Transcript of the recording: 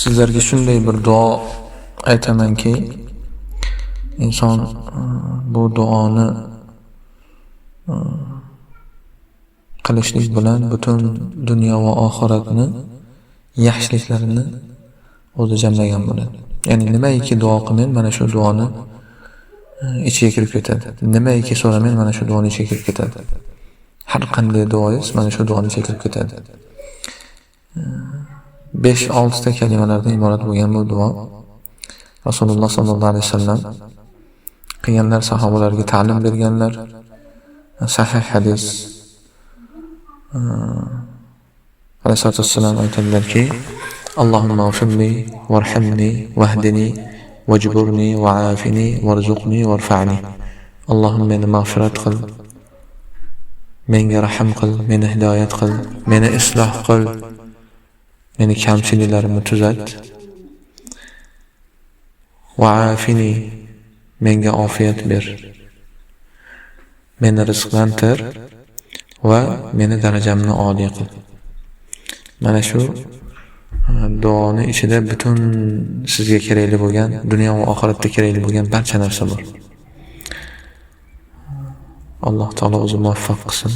Sizlarga shunday bir duo aytamanki, inson bu duoni qilishlik bilan butun dunyo va oxiratni yaxshiliklarini o'zi jamlagan bo'ladi. Ya'ni nimaiki duo qilmang, mana shu duoni ichiga kirib ketadi. Nimaiki so'ramang, mana shu duoni ichiga kirib ketadi. Har qanday duoyingiz mana shu duoni ichiga kirib ketadi. 5-6 ta kalimalardan iborat bo'lgan bu duo Rasululloh sallallohu alayhi vasallam qilganlar, sahobalarga ta'lim berganlar. Sahih hadis. Alayhissalatu vassalam aytadilarki, Allohumma ufirli warhamni wahdini wajburni wa'afini warzuqni warfa'ni. Allohim meni mag'firat qil, menga rahim qil, meni hidoyat qil, meni isloh qil, meni kamchiliklarimni tuzat. Wa'afini, menga ofiyat ber, meni rizqlantir va meni darajamni oliy qil. Mana shu duoni ichida butun sizga kerakli bo'lgan, dunyo va oxiratda kerakli bo'lgan barcha narsa bor. Alloh taolo o'zi muvaffaq qilsin.